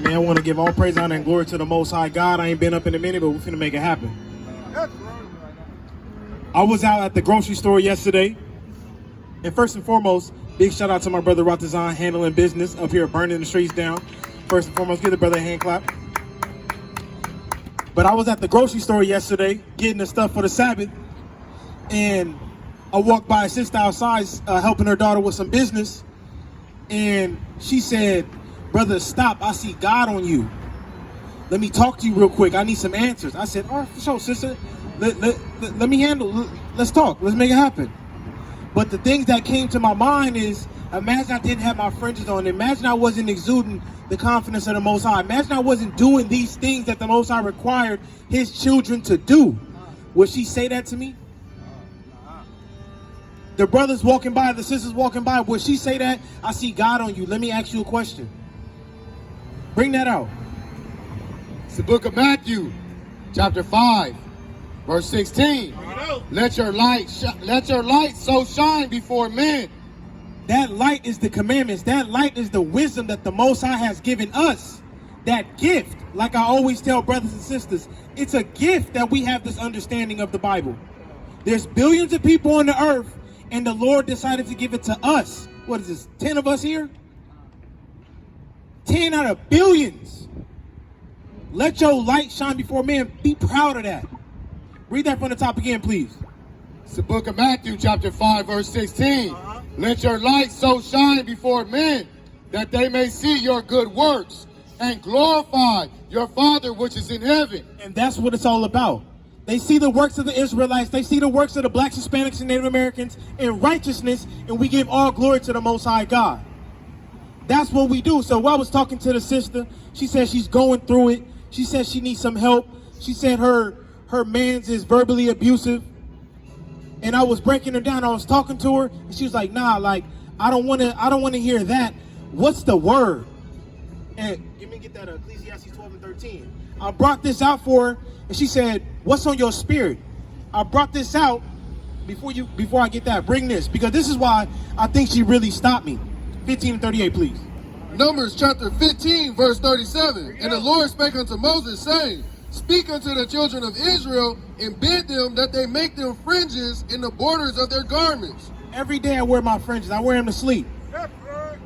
Man, I want to give all praise, honor, and glory to the Most High God. I ain't been up in a minute, but we're finna make it happen. I was out at the grocery store yesterday, and first and foremost, big shout out to my brother Ratazan, handling business up here, burning the streets down. First and foremost, give the brother a hand clap. But I was at the grocery store yesterday, getting the stuff for the Sabbath, and I walked by a sister outside, helping her daughter with some business, and she said, "Brother, stop, I see God on you. Let me talk to you real quick. I need some answers." I said, "All right, for sure, sister. Let me handle, let's talk, let's make it happen." But the things that came to my mind is, imagine I didn't have my fringes on. Imagine I wasn't exuding the confidence of the Most High. Imagine I wasn't doing these things that the Most High required his children to do. Would she say that to me? The brothers walking by, the sisters walking by, would she say that? "I see God on you. Let me ask you a question." Bring that out. It's the book of Matthew, chapter 5, verse 16. Let your light so shine before men. That light is the commandments. That light is the wisdom that the Most High has given us. That gift, like I always tell brothers and sisters, it's a gift that we have this understanding of the Bible. There's billions of people on the earth, and the Lord decided to give it to us. What is this, 10 of us here? 10 out of billions. Let your light shine before men. Be proud of that. Read that from the top again, please. It's the book of Matthew, chapter 5, verse 16. Let your light so shine before men that they may see your good works and glorify your Father which is in heaven. And that's what it's all about. They see the works of the Israelites. They see the works of the blacks, Hispanics, and Native Americans in righteousness, and we give all glory to the Most High God. That's what we do. So while I was talking to the sister, she said she's going through it. She said she needs some help. She said her man's is verbally abusive. And I was breaking her down. I was talking to her, and she was like, "Nah, like I don't want to hear that. What's the word?" And let me get that Ecclesiastes 12 and 13. I brought this out for her, and she said, "What's on your spirit?" I brought this out before I get that. Bring this, because this is why I think she really stopped me. 15 and 38, please. Numbers chapter 15, verse 37. And the Lord spake unto Moses, saying, Speak unto the children of Israel, and bid them that they make them fringes in the borders of their garments. Every day I wear my fringes. I wear them to sleep.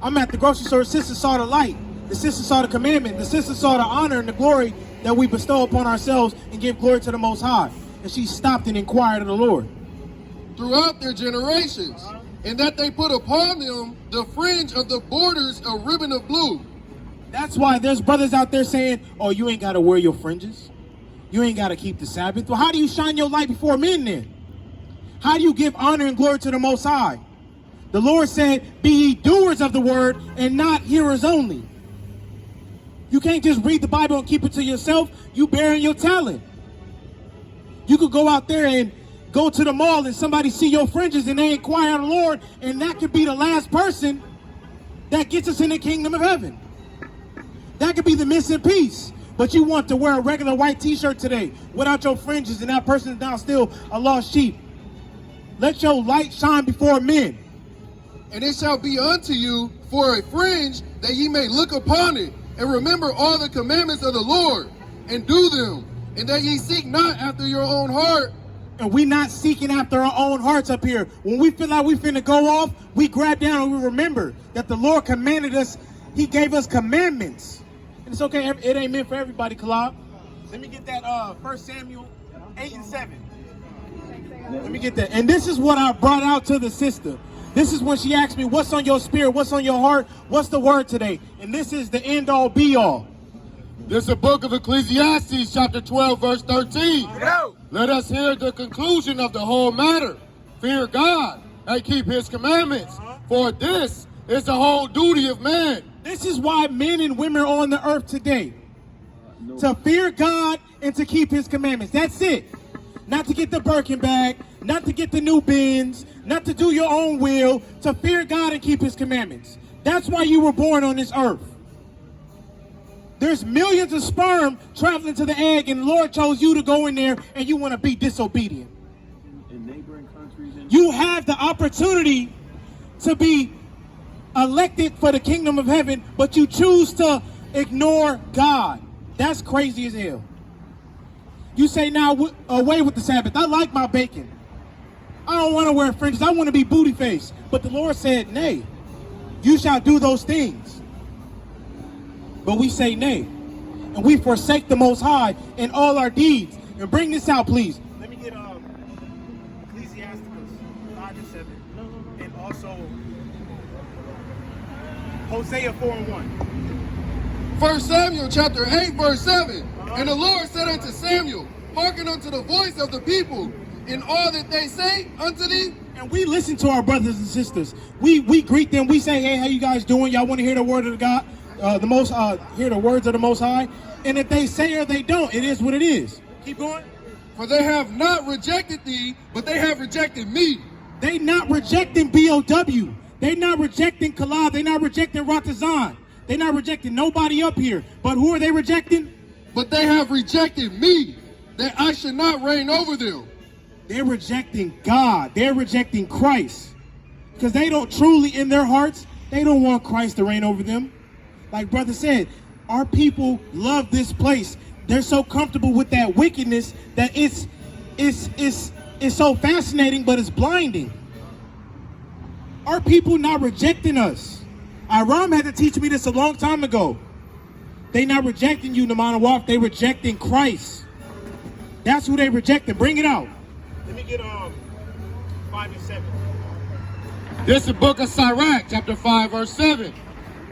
I'm at the grocery store. The sister saw the light. The sister saw the commandment. The sister saw the honor and the glory that we bestow upon ourselves and give glory to the Most High. And she stopped and inquired of the Lord. Throughout their generations, and that they put upon them the fringe of the borders a ribbon of blue. That's why there's brothers out there saying, "Oh, you ain't got to wear your fringes. You ain't got to keep the Sabbath." Well, how do you shine your light before men then? How do you give honor and glory to the Most High? The Lord said, "Be ye doers of the word and not hearers only." You can't just read the Bible and keep it to yourself. You bearing your talent. You could go out there and go to the mall and somebody see your fringes and they inquire of the Lord, and that could be the last person that gets us in the kingdom of heaven. That could be the missing piece. But you want to wear a regular white t-shirt today without your fringes, and that person is now still a lost sheep. Let your light shine before men. And it shall be unto you for a fringe, that ye may look upon it, and remember all the commandments of the Lord, and do them, and that ye seek not after your own heart. And we not seeking after our own hearts up here. When we feel like we finna go off, we grab down and we remember that the Lord commanded us. He gave us commandments. And it's okay, it ain't meant for everybody, Kalab. Let me get that 1 Samuel 8 and 7. Let me get that. And this is what I brought out to the sister. This is when she asked me, "What's on your spirit? What's on your heart? What's the word today?" And this is the end all be all. This is the book of Ecclesiastes, chapter 12, verse 13. Let us hear the conclusion of the whole matter. Fear God and keep his commandments, for this is the whole duty of man. This is why men and women are on the earth today. To fear God and to keep his commandments. That's it. Not to get the Birkin bag, not to get the new Benz, not to do your own will. To fear God and keep his commandments. That's why you were born on this earth. There's millions of sperm traveling to the egg, and the Lord chose you to go in there, and you want to be disobedient. In neighboring countries. You have the opportunity to be elected for the kingdom of heaven, but you choose to Ignore God. That's crazy as hell. You say, now away with the Sabbath. I like my bacon. I don't want to wear fringes. I want to be booty faced. But the Lord said, nay, you shall do those things. But we say nay. And we forsake the Most High in all our deeds. And bring this out, please. Let me get Ecclesiastes 5 and 7. And also Hosea 4 and 1. 1 Samuel chapter 8, verse 7. And the Lord said unto Samuel, hearken unto the voice of the people in all that they say unto thee. And we listen to our brothers and sisters. We greet them. We say, hey, how you guys doing? Y'all want to hear the word of God? Hear the words of the Most High? And if they say or they don't, it is what it is. Keep going. For they have not rejected thee, but they have rejected me. They not rejecting BOW. They not rejecting Kalab. They not rejecting Ratazan. They not rejecting nobody up here. But who are they rejecting? But they have rejected me, that I should not reign over them. They're rejecting God. They're rejecting Christ. Because they don't truly, in their hearts, they don't want Christ to reign over them. Like brother said, our people love this place. They're so comfortable with that wickedness that it's so fascinating, but it's blinding. Our people not rejecting us. Iram had to teach me this a long time ago. They not rejecting you, Namanawaf. They rejecting Christ. That's who they rejecting. Bring it out. Let me get 5 and 7. This is the book of Sirach, chapter 5, verse 7.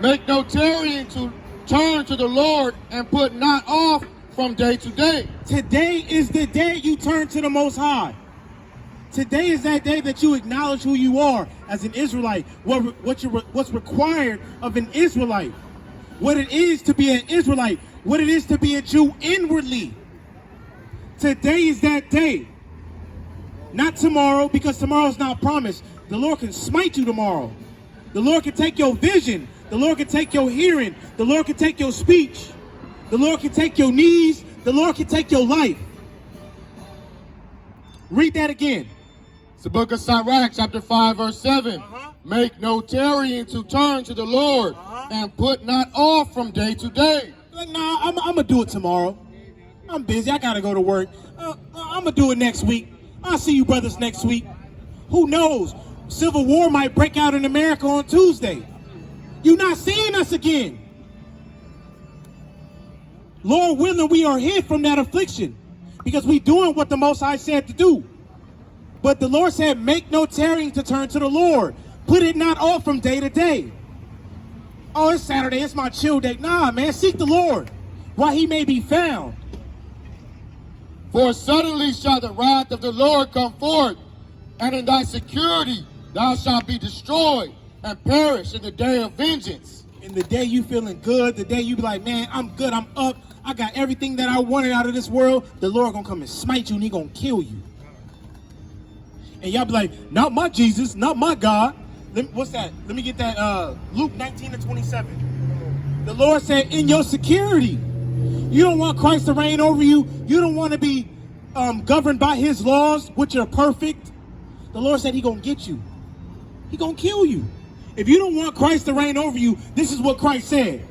Make no tarrying to turn to the Lord and put not off from day to day. Today is the day you turn to the Most High. Today is that day that you acknowledge who you are as an Israelite, what's required of an Israelite, what it is to be an Israelite, what it is to be a Jew inwardly. Today is that day. Not tomorrow, because tomorrow's not promised. The Lord can smite you tomorrow. The Lord can take your vision. The Lord can take your hearing. The Lord can take your speech. The Lord can take your knees. The Lord can take your life. Read that again. It's the book of Sirach, chapter 5, verse 7. Make no tarrying to turn to the Lord and put not off from day to day. Like, nah, I'm going to do it tomorrow. I'm busy. I got to go to work. I'm going to do it next week. I'll see you brothers next week. Who knows? Civil war might break out in America on Tuesday. You're not seeing us again. Lord willing, we are hid from that affliction because we doing what the Most High said to do. But the Lord said, make no tarrying to turn to the Lord. Put it not off from day to day. Oh, it's Saturday. It's my chill day. Nah, man, seek the Lord while he may be found. For suddenly shall the wrath of the Lord come forth, and in thy security thou shalt be destroyed and perish in the day of vengeance. In the day you feeling good, the day you be like, man, I'm good, I'm up, I got everything that I wanted out of this world, the Lord gonna come and smite you and he gonna kill you. And y'all be like, not my Jesus, not my God. What's that? Let me get that, Luke 19 and 27. The Lord said, in your security. You don't want Christ to reign over you. You don't want to be governed by his laws, which are perfect. The Lord said he gonna get you. He gonna kill you. If you don't want Christ to reign over you, this is what Christ said.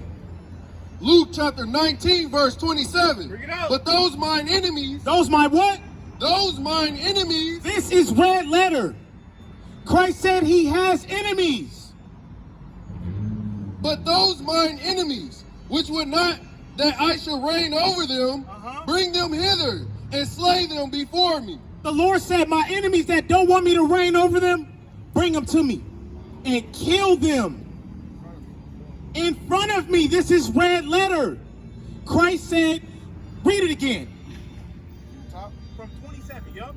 Luke chapter 19, verse 27. Bring it out. But those mine enemies. Those my what? Those mine enemies. This is red letter. Christ said he has enemies. But those mine enemies, which would not that I should reign over them, bring them hither and slay them before me. The Lord said, my enemies that don't want me to reign over them, bring them to me and kill them in front of me. This is red letter. Christ said, read it again. From 27, yup.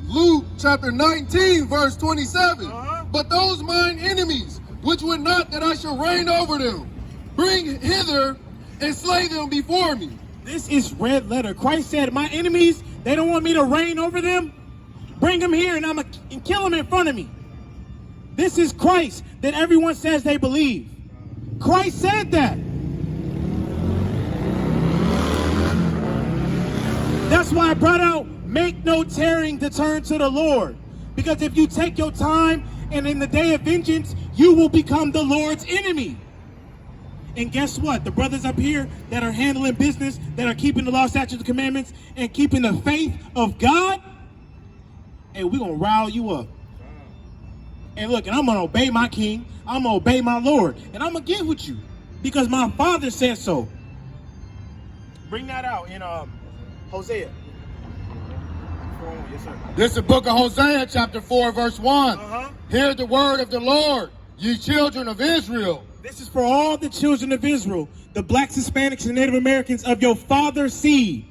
Luke chapter 19, verse 27. But those mine enemies, which would not that I should reign over them, bring hither and slay them before me. This is red letter. Christ said, my enemies, they don't want me to reign over them. Bring them here and I'm going to kill them in front of me. This is Christ that everyone says they believe. Christ said that. That's why I brought out, make no tarrying to turn to the Lord. Because if you take your time and in the day of vengeance, you will become the Lord's enemy. And guess what? The brothers up here that are handling business, that are keeping the law, statutes, and commandments, and keeping the faith of God, hey, we're going to rile you up. And look, and I'm going to obey my king. I'm going to obey my Lord. And I'm going to get with you because my father said so. Bring that out in Hosea. Yes, sir. This is the book of Hosea, chapter 4, verse 1. Hear the word of the Lord, ye children of Israel. This is for all the children of Israel, the blacks, Hispanics, and Native Americans of your father's seed.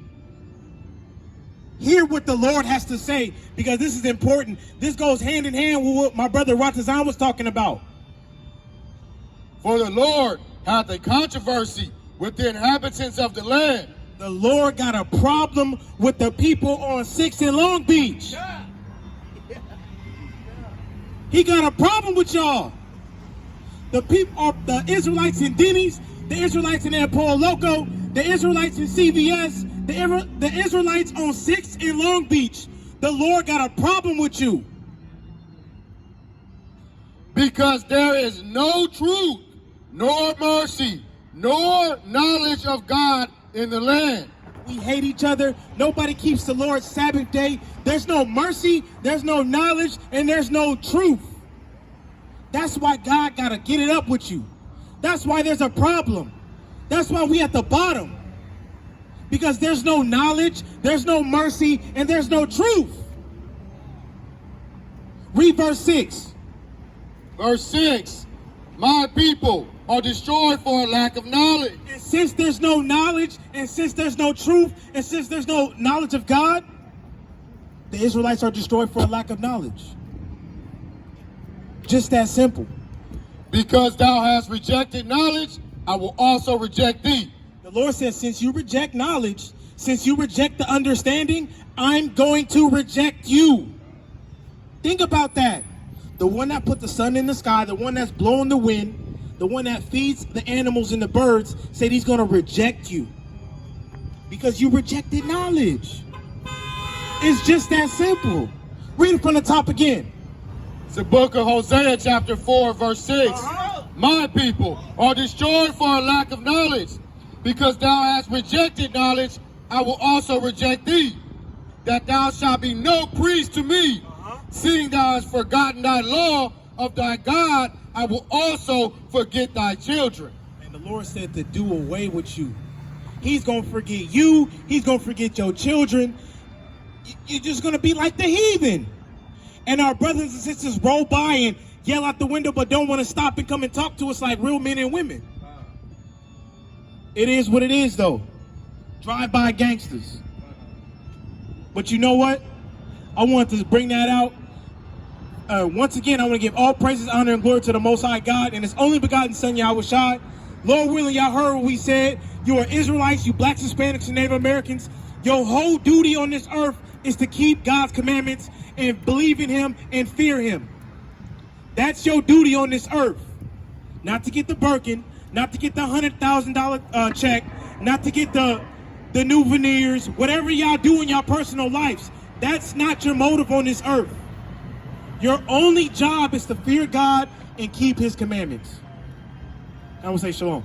Hear what the Lord has to say, because this is important. This goes hand in hand with what my brother Ratazan was talking about. For the Lord hath a controversy with the inhabitants of the land. The Lord got a problem with the people on 6th and Long Beach. He got a problem with y'all. The people are the Israelites in Denny's, the Israelites in El Pollo Loco, the Israelites in CVS, the Israelites on 6th and Long Beach. The Lord got a problem with you. Because there is no truth, nor mercy, nor knowledge of God in the land. We hate each other. Nobody keeps the Lord's Sabbath day. There's no mercy, there's no knowledge, and there's no truth. That's why God got to get it up with you. That's why there's a problem. That's why we at the bottom. Because there's no knowledge, there's no mercy, and there's no truth. Read verse 6. Verse 6, my people are destroyed for a lack of knowledge. And since there's no knowledge, and since there's no truth, and since there's no knowledge of God, the Israelites are destroyed for a lack of knowledge. Just that simple. Because thou hast rejected knowledge, I will also reject thee. The Lord says, since you reject knowledge, since you reject the understanding, I'm going to reject you. Think about that. The one that put the sun in the sky, the one that's blowing the wind, the one that feeds the animals and the birds, said he's going to reject you. Because you rejected knowledge. It's just that simple. Read it from the top again. It's the book of Hosea, chapter 4, verse 6. My people are destroyed for a lack of knowledge. Because thou hast rejected knowledge, I will also reject thee. That thou shalt be no priest to me. Seeing thou hast forgotten thy law of thy God, I will also forget thy children. And the Lord said to do away with you. He's going to forget you. He's going to forget your children. You're just going to be like the heathen. And our brothers and sisters roll by and yell out the window but don't want to stop and come and talk to us like real men and women. It is what it is, though. Drive-by gangsters. But you know what? I want to bring that out. Once again, I want to give all praises, honor, and glory to the Most High God and His only begotten Son, Yahushua. Lord willing, y'all heard what we said. You are Israelites, you blacks, Hispanics, and Native Americans. Your whole duty on this earth is to keep God's commandments and believe in Him and fear Him. That's your duty on this earth. Not to get the Birkin, not to get the $100,000 check, not to get the new veneers, whatever y'all do in your personal lives. That's not your motive on this earth. Your only job is to fear God and keep His commandments. I will say shalom.